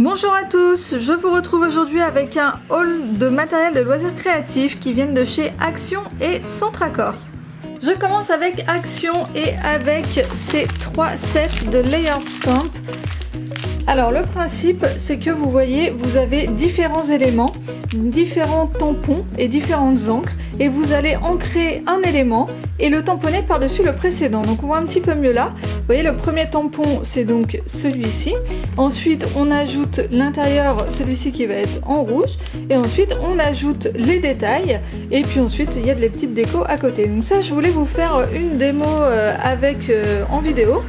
Bonjour à tous, je vous retrouve aujourd'hui avec un haul de matériel de loisirs créatifs qui viennent de chez Action et Centracor. Je commence avec Action et avec ces 3 sets de Layered Stamp. Alors le principe c'est que vous voyez, vous avez différents éléments, différents tampons et différentes encres et vous allez ancrer un élément et le tamponner par-dessus le précédent. Donc on voit un petit peu mieux là. Vous voyez, le premier tampon c'est donc celui-ci. Ensuite on ajoute l'intérieur, celui-ci qui va être en rouge, et ensuite on ajoute les détails et puis ensuite il y a des petites décos à côté. Donc ça je voulais vous faire une démo en vidéo.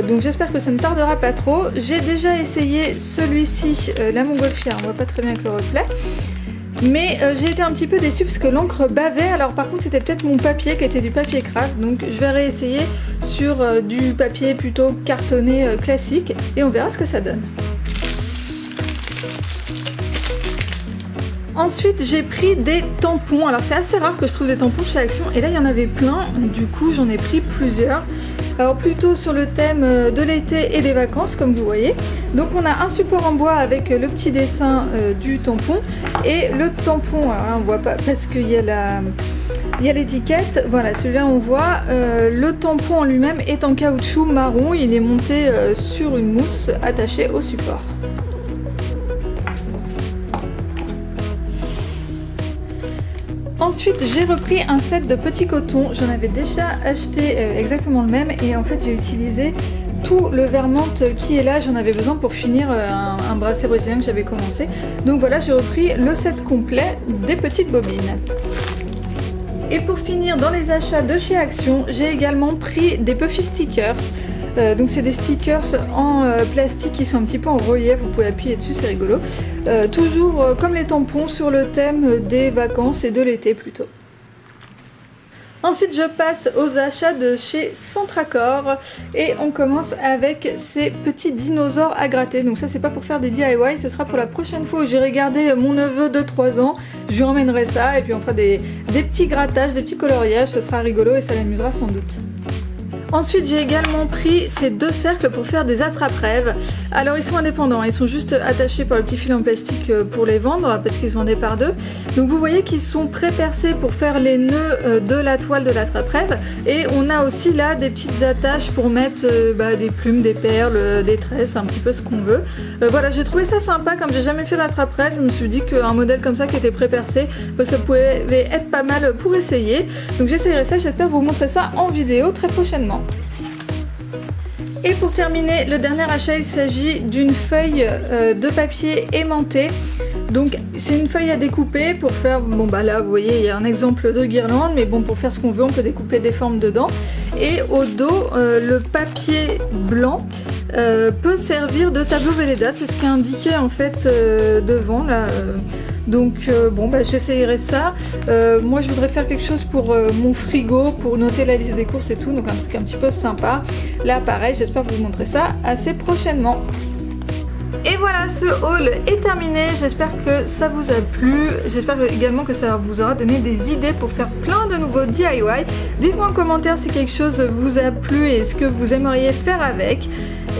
Donc j'espère que ça ne tardera pas trop. J'ai déjà essayé celui-ci, la montgolfière, on voit pas très bien avec le reflet. Mais j'ai été un petit peu déçue parce que l'encre bavait. Alors par contre c'était peut-être mon papier qui était du papier craft. Donc je vais réessayer sur du papier plutôt cartonné classique. Et on verra ce que ça donne. Ensuite j'ai pris des tampons. Alors c'est assez rare que je trouve des tampons chez Action. Et là il y en avait plein. Du coup j'en ai pris plusieurs. Alors plutôt sur le thème de l'été et des vacances comme vous voyez. Donc on a un support en bois avec le petit dessin du tampon et le tampon, alors là on voit pas parce qu'il y a l'étiquette. Voilà, celui-là on voit. Le tampon en lui-même est en caoutchouc marron, il est monté sur une mousse attachée au support. Ensuite j'ai repris un set de petits cotons, j'en avais déjà acheté exactement le même et en fait j'ai utilisé tout le vermante qui est là, j'en avais besoin pour finir un bracelet brésilien que j'avais commencé. Donc voilà, j'ai repris le set complet des petites bobines. Et pour finir dans les achats de chez Action, j'ai également pris des puffy stickers. Donc c'est des stickers en plastique qui sont un petit peu en relief, vous pouvez appuyer dessus, c'est rigolo. Toujours comme les tampons sur le thème des vacances et de l'été plutôt. Ensuite je passe aux achats de chez Centracor et on commence avec ces petits dinosaures à gratter. Donc ça c'est pas pour faire des DIY, ce sera pour la prochaine fois où j'irai garder mon neveu de 3 ans. Je lui emmènerai ça et puis on fera des petits grattages, des petits coloriages, ce sera rigolo et ça l'amusera sans doute. Ensuite j'ai également pris ces 2 cercles pour faire des attrape-rêves. Alors ils sont indépendants, ils sont juste attachés par le petit fil en plastique pour les vendre parce qu'ils se vendaient par 2. Donc vous voyez qu'ils sont pré-percés pour faire les nœuds de la toile de l'attrape-rêve. Et on a aussi là des petites attaches pour mettre des plumes, des perles, des tresses, un petit peu ce qu'on veut. Voilà, j'ai trouvé ça sympa, comme j'ai jamais fait d'attrape-rêve, je me suis dit qu'un modèle comme ça qui était pré-percé, ça pouvait être pas mal pour essayer. Donc j'essayerai ça, j'espère vous montrer ça en vidéo très prochainement. Et pour terminer, le dernier achat, il s'agit d'une feuille de papier aimanté. Donc c'est une feuille à découper pour faire, là vous voyez il y a un exemple de guirlande, mais bon pour faire ce qu'on veut on peut découper des formes dedans. Et au dos, le papier blanc peut servir de tableau Velleda, c'est ce qui est indiqué en fait devant là. Donc j'essayerai ça. Moi je voudrais faire quelque chose pour mon frigo, pour noter la liste des courses et tout, donc un truc un petit peu sympa. Là pareil, j'espère vous montrer ça assez prochainement. Et voilà, ce haul est terminé, j'espère que ça vous a plu, j'espère également que ça vous aura donné des idées pour faire plein de nouveaux DIY. Dites-moi en commentaire si quelque chose vous a plu et ce que vous aimeriez faire avec.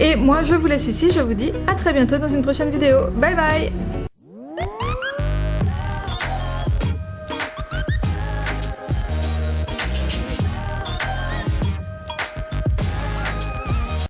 Et moi je vous laisse ici, je vous dis à très bientôt dans une prochaine vidéo. Bye bye!